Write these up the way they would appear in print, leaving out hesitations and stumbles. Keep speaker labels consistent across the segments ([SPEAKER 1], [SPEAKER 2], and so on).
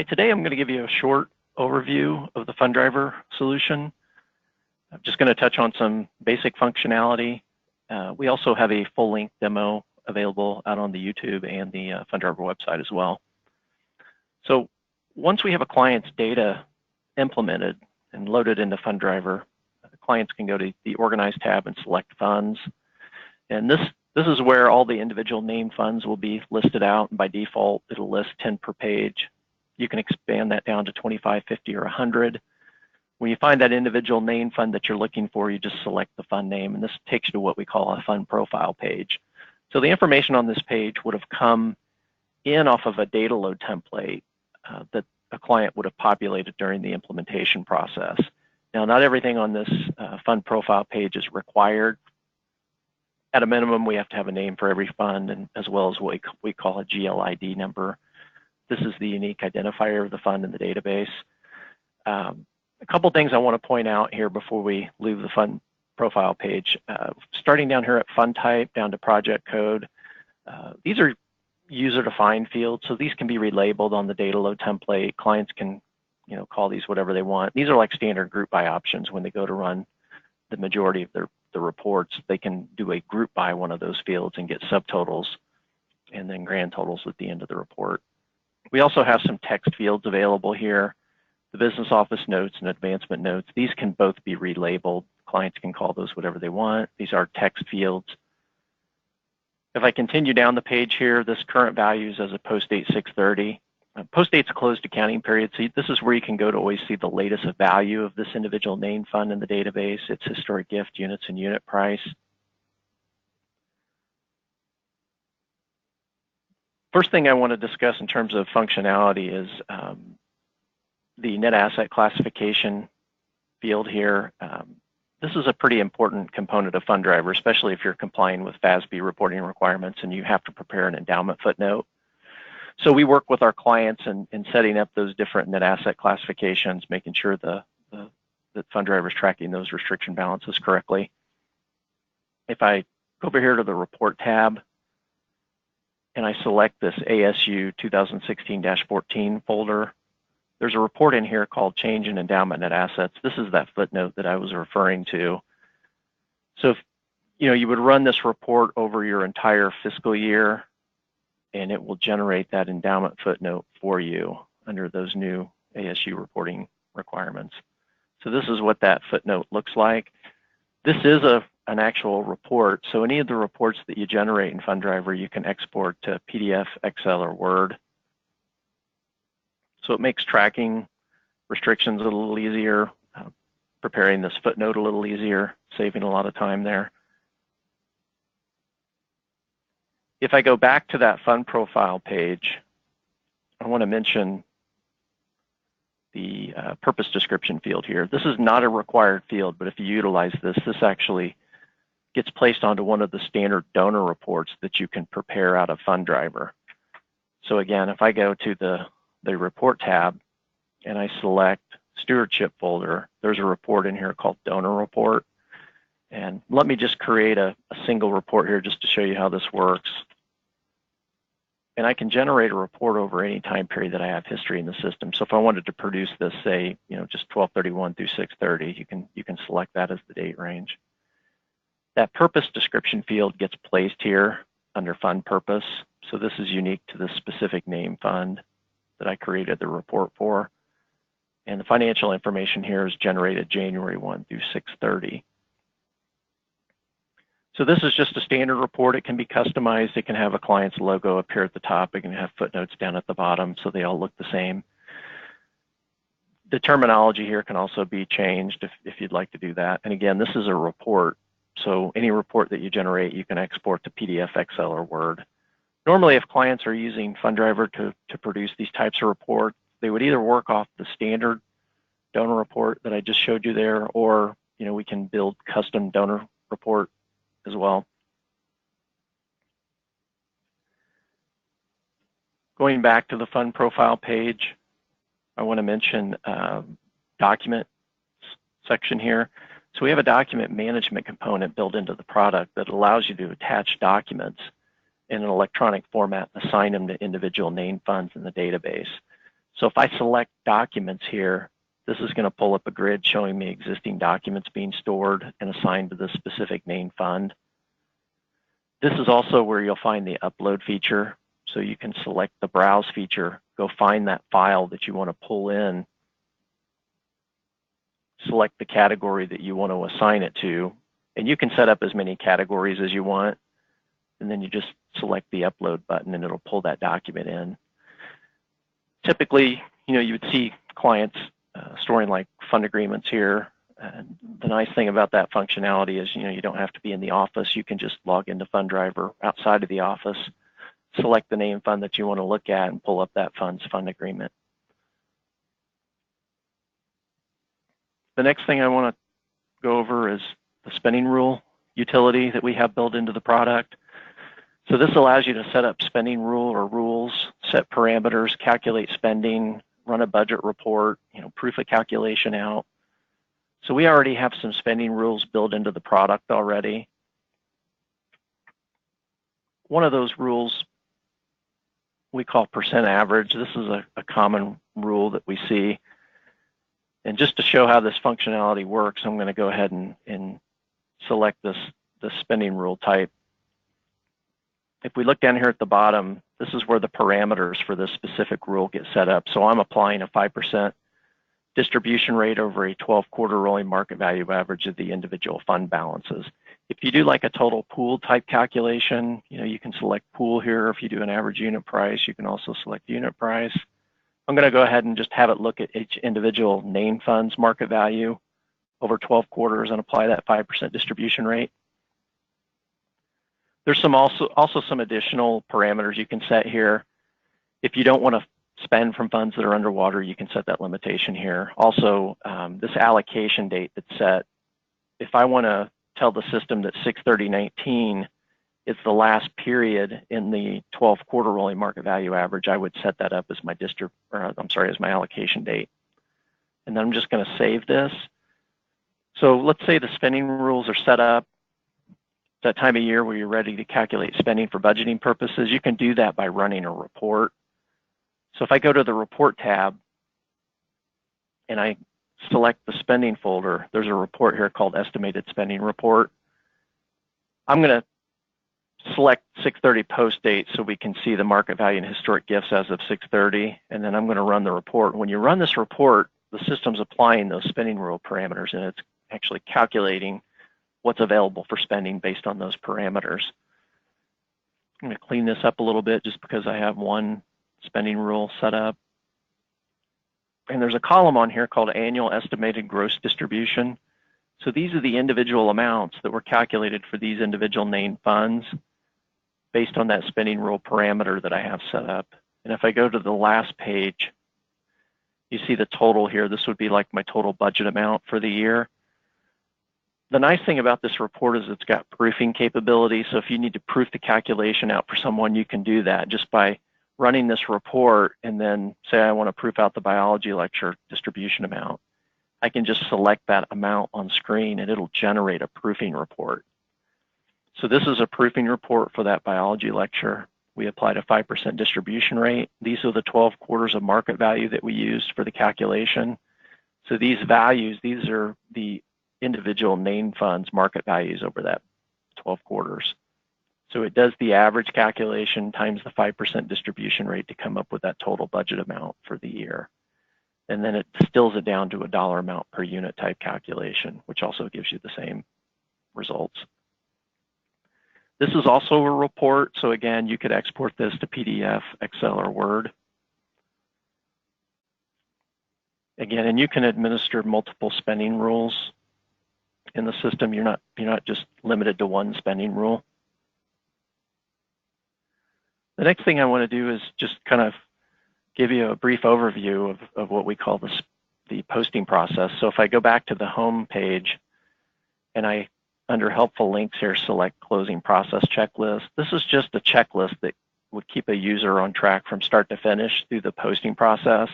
[SPEAKER 1] Hi, today I'm going to give you a short overview of the Fundriver solution. I'm just going to touch on some basic functionality. We also have a full-length demo available out on the YouTube and the Fundriver website as well. So once we have a client's data implemented and loaded into Fundriver, clients can go to the Organize tab and select funds. And this is where all the individual named funds will be listed out. And by default, it'll list 10 per page. You can expand that down to 25, 50, or 100. When you find that individual named fund that you're looking for, you just select the fund name, and this takes you to what we call a fund profile page. So the information on this page would have come in off of a data load template that a client would have populated during the implementation process. Now, not everything on this fund profile page is required. At a minimum, we have to have a name for every fund, and as well as what we call a GLID number. This is the unique identifier of the fund in the database. A couple things I want to point out here before we leave the fund profile page. Starting down here at fund type, down to project code. These are user-defined fields, so these can be relabeled on the data load template. Clients can, call these whatever they want. These are like standard group by options. When they go to run the majority of the reports, they can do a group by one of those fields and get subtotals and then grand totals at the end of the report. We also have some text fields available here. The business office notes and advancement notes, these can both be relabeled. Clients can call those whatever they want. These are text fields. If I continue down the page here, this current values as a post date 6/30. Post date's a closed accounting period, so this is where you can go to always see the latest value of this individual named fund in the database, its historic gift, units, and unit price. First thing I want to discuss in terms of functionality is the net asset classification field here. This is a pretty important component of Fundriver, especially if you're complying with FASB reporting requirements and you have to prepare an endowment footnote. So we work with our clients in setting up those different net asset classifications, making sure that Fundriver is tracking those restriction balances correctly. If I go over here to the report tab and I select this ASU 2016-14 folder, there's a report in here called Change in Endowment Net Assets. This is that footnote that I was referring to. So if you would run this report over your entire fiscal year, and it will generate that endowment footnote for you under those new ASU reporting requirements. So this is what that footnote looks like. This is an actual report. So any of the reports that you generate in Fundriver, you can export to PDF, Excel, or Word. So it makes tracking restrictions a little easier, preparing this footnote a little easier, saving a lot of time there. If I go back to that fund profile page, I want to mention the purpose description field here. This is not a required field, but if you utilize this, this actually gets placed onto one of the standard donor reports that you can prepare out of Fundriver. So again, if I go to the report tab and I select stewardship folder, there's a report in here called donor report. And let me just create a single report here just to show you how this works. And I can generate a report over any time period that I have history in the system. So if I wanted to produce this, say, just 12/31 through 6/30, you can select that as the date range. That purpose description field gets placed here under fund purpose. So this is unique to the specific name fund that I created the report for. And the financial information here is generated January 1 through 6/30. So this is just a standard report. It can be customized. It can have a client's logo appear at the top. It can have footnotes down at the bottom so they all look the same. The terminology here can also be changed if you'd like to do that. And again, this is a report. So any report that you generate, you can export to PDF, Excel, or Word. Normally, if clients are using Fundriver to produce these types of reports, they would either work off the standard donor report that I just showed you there, or we can build custom donor report as well. Going back to the fund profile page, I want to mention document section here. So we have a document management component built into the product that allows you to attach documents in an electronic format and assign them to individual named funds in the database. So if I select documents here, this is going to pull up a grid showing me existing documents being stored and assigned to the specific named fund. This is also where you'll find the upload feature. So you can select the browse feature, go find that file that you want to pull in, select the category that you want to assign it to, and you can set up as many categories as you want, and then you just select the upload button and it'll pull that document in. Typically, you would see clients storing like fund agreements here. And the nice thing about that functionality is, you don't have to be in the office. You can just log into Fundriver outside of the office, select the name fund that you want to look at, and pull up that fund's fund agreement. The next thing I want to go over is the spending rule utility that we have built into the product. So this allows you to set up spending rule or rules, set parameters, calculate spending, run a budget report, proof a calculation out. So we already have some spending rules built into the product already. One of those rules we call percent average. This is a common rule that we see. And just to show how this functionality works, I'm going to go ahead and select this spending rule type. If we look down here at the bottom, this is where the parameters for this specific rule get set up. So I'm applying a 5% distribution rate over a 12-quarter rolling market value average of the individual fund balances. If you do like a total pool type calculation, you can select pool here. If you do an average unit price, you can also select unit price. I'm going to go ahead and just have it look at each individual named fund's market value over 12 quarters and apply that 5% distribution rate. There's also some additional parameters you can set here. If you don't want to spend from funds that are underwater, you can set that limitation here. Also, this allocation date that's set, if I want to tell the system that 6/30/19 is the last period in the 12-quarter rolling market value average, I would set that up as my as my allocation date. And then I'm just going to save this. So let's say the spending rules are set up that time of year where you're ready to calculate spending for budgeting purposes. You can do that by running a report. So if I go to the report tab and I select the spending folder, there's a report here called estimated spending report. I'm going to select 6/30 post date so we can see the market value and historic gifts as of 6/30, and then I'm going to run the report. When you run this report, the system's applying those spending rule parameters, and it's actually calculating what's available for spending based on those parameters. I'm going to clean this up a little bit just because I have one spending rule set up. And there's a column on here called annual estimated gross distribution. So these are the individual amounts that were calculated for these individual named funds based on that spending rule parameter that I have set up. And if I go to the last page, you see the total here. This would be like my total budget amount for the year. The nice thing about this report is it's got proofing capability. So if you need to proof the calculation out for someone, you can do that just by running this report and then say I want to proof out the biology lecture distribution amount. I can just select that amount on screen and it'll generate a proofing report. So this is a proofing report for that biology lecture. We applied a 5% distribution rate. These are the 12 quarters of market value that we used for the calculation. So these values, these are the individual named funds market values over that 12 quarters. So it does the average calculation times the 5% distribution rate to come up with that total budget amount for the year. And then it distills it down to a dollar amount per unit type calculation, which also gives you the same results. This is also a report. So again, you could export this to PDF, Excel, or Word. Again, and you can administer multiple spending rules in the system. You're not just limited to one spending rule. The next thing I want to do is just kind of give you a brief overview of what we call the posting process. So if I go back to the home page and I, under helpful links here, select closing process checklist, this is just a checklist that would keep a user on track from start to finish through the posting process.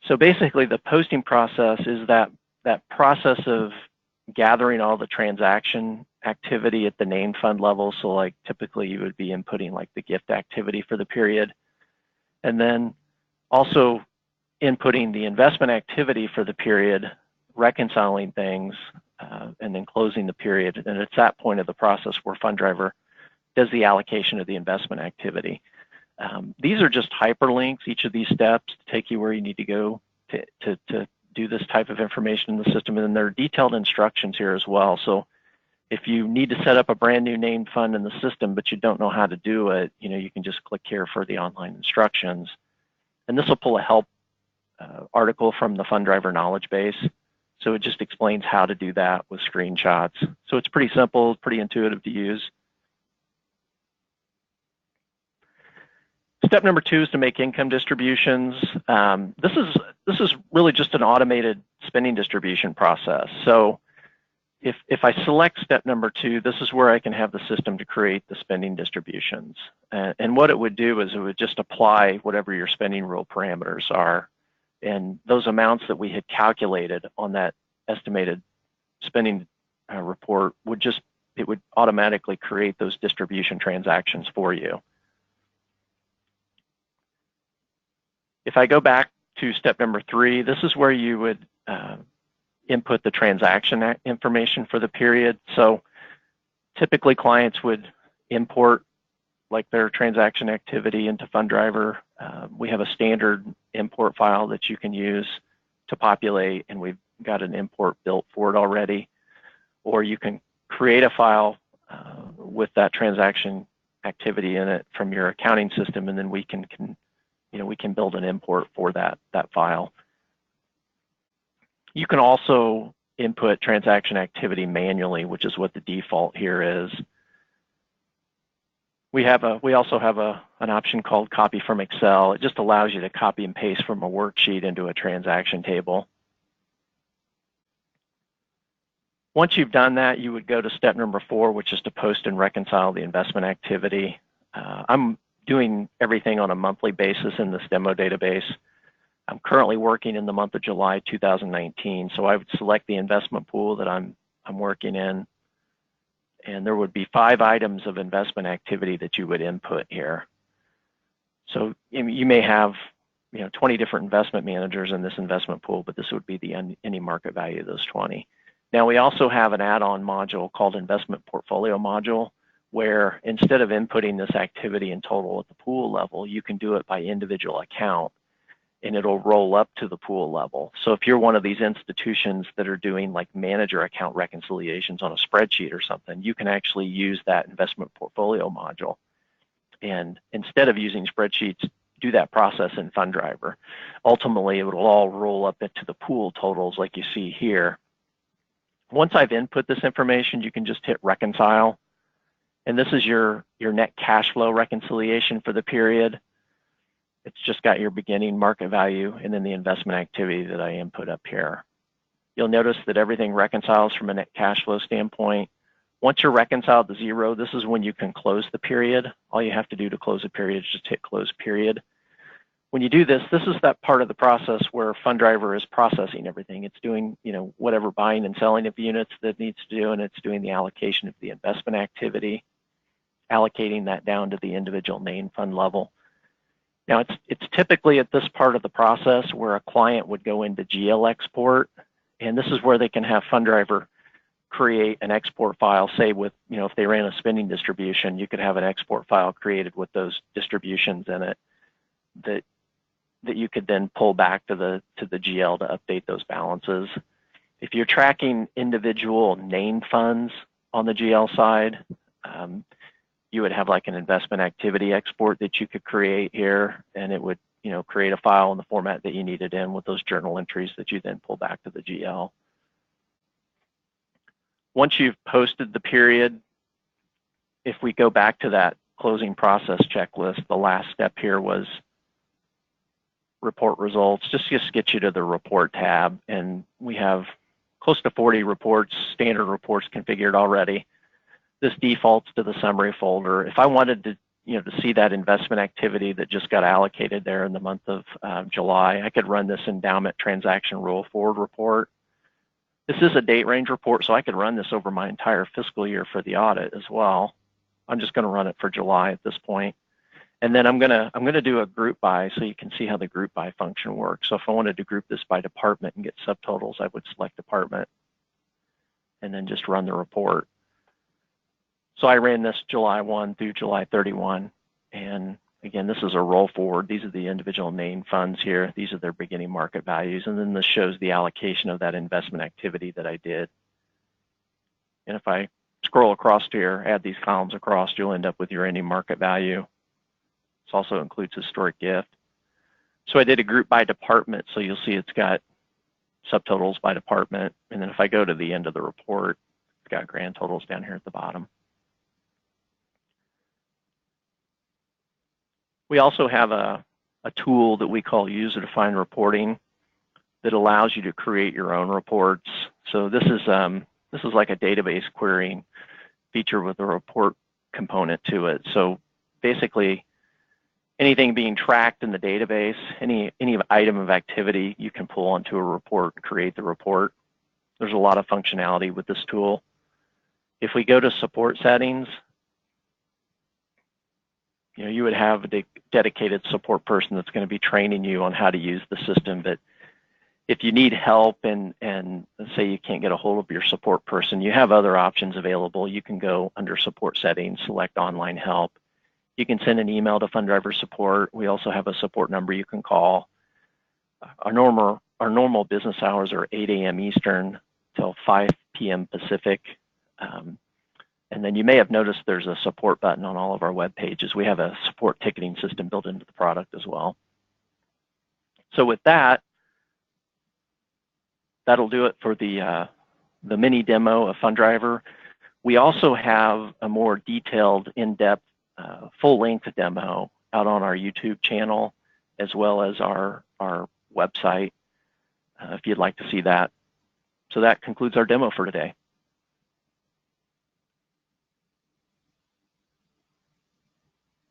[SPEAKER 1] So basically the posting process is that process of gathering all the transaction activity at the named fund level. So like typically you would be inputting like the gift activity for the period. And then also inputting the investment activity for the period, reconciling things, and then closing the period. And it's that point of the process where Fundriver does the allocation of the investment activity. These are just hyperlinks, each of these steps to take you where you need to go to do this type of information in the system. And then there are detailed instructions here as well. So if you need to set up a brand new named fund in the system, but you don't know how to do it, you can just click here for the online instructions. And this will pull a help article from the Fundriver knowledge base. So it just explains how to do that with screenshots. So it's pretty simple, pretty intuitive to use. Step number 2 is to make income distributions. This is really just an automated spending distribution process. So if I select step number 2, this is where I can have the system to create the spending distributions. And what it would do is it would just apply whatever your spending rule parameters are. And those amounts that we had calculated on that estimated spending report it would automatically create those distribution transactions for you. If I go back to step number 3, this is where you would input the transaction information for the period. So typically clients would import like their transaction activity into Fundriver. We have a standard import file that you can use to populate, and we've got an import built for it already. Or you can create a file with that transaction activity in it from your accounting system, and then we can build an import for that file. You can also input transaction activity manually, which is what the default here is. We also have an option called copy from Excel. It just allows you to copy and paste from a worksheet into a transaction table. Once you've done that, you would go to step number 4, which is to post and reconcile the investment activity. I'm doing everything on a monthly basis in this demo database. I'm currently working in the month of July 2019, so I would select the investment pool that I'm working in, and there would be 5 items of investment activity that you would input here. So you may have 20 different investment managers in this investment pool, but this would be the any market value of those 20. Now we also have an add-on module called investment portfolio module, where instead of inputting this activity in total at the pool level, you can do it by individual account, and it'll roll up to the pool level. So if you're one of these institutions that are doing like manager account reconciliations on a spreadsheet or something, you can actually use that investment portfolio module. And instead of using spreadsheets, do that process in Fundriver. Ultimately, it will all roll up into the pool totals like you see here. Once I've input this information, you can just hit reconcile. And this is your net cash flow reconciliation for the period. It's just got your beginning market value and then the investment activity that I input up here. You'll notice that everything reconciles from a net cash flow standpoint. Once you're reconciled to 0, this is when you can close the period. All you have to do to close a period is just hit close period. When you do this, this is that part of the process where Fundriver is processing everything. It's doing whatever buying and selling of units that it needs to do, and it's doing the allocation of the investment activity, allocating that down to the individual named fund level. Now, it's typically at this part of the process where a client would go into GL export, and this is where they can have Fundriver create an export file, say with, if they ran a spending distribution, you could have an export file created with those distributions in it that you could then pull back to the GL to update those balances. If you're tracking individual named funds on the GL side, you would have like an investment activity export that you could create here, and it would create a file in the format that you needed in with those journal entries that you then pull back to the GL. Once you've posted the period, if we go back to that closing process checklist, the last step here was report results. Just get you to the report tab, and we have close to 40 reports, standard reports configured already. This defaults to the summary folder. If I wanted to, to see that investment activity that just got allocated there in the month of July, I could run this endowment transaction roll forward report. This is a date range report, so I could run this over my entire fiscal year for the audit as well. I'm just going to run it for July at this point. And then I'm gonna do a group by so you can see how the group by function works. So if I wanted to group this by department and get subtotals, I would select department and then just run the report. So I ran this July 1 through July 31. And again, this is a roll forward. These are the individual main funds here. These are their beginning market values. And then this shows the allocation of that investment activity that I did. And if I scroll across here, add these columns across, you'll end up with your ending market value. This also includes historic gift. So I did a group by department. So you'll see it's got subtotals by department. And then if I go to the end of the report, it's got grand totals down here at the bottom. We also have a tool that we call user-defined reporting that allows you to create your own reports. So this is like a database querying feature with a report component to it. So basically, anything being tracked in the database, any item of activity, you can pull onto a report and create the report. There's a lot of functionality with this tool. If we go to support settings, you would have a dedicated support person that's going to be training you on how to use the system. But if you need help and let's say you can't get a hold of your support person, you have other options available. You can go under support settings, select online help. You can send an email to Fundriver support. We also have a support number you can call. Our normal business hours are 8 a.m. Eastern till 5 p.m. Pacific. And then you may have noticed there's a support button on all of our web pages. We have a support ticketing system built into the product as well. So with that, that'll do it for the mini demo of Fundriver. We also have a more detailed, in-depth, full-length demo out on our YouTube channel, as well as our website, if you'd like to see that. So that concludes our demo for today.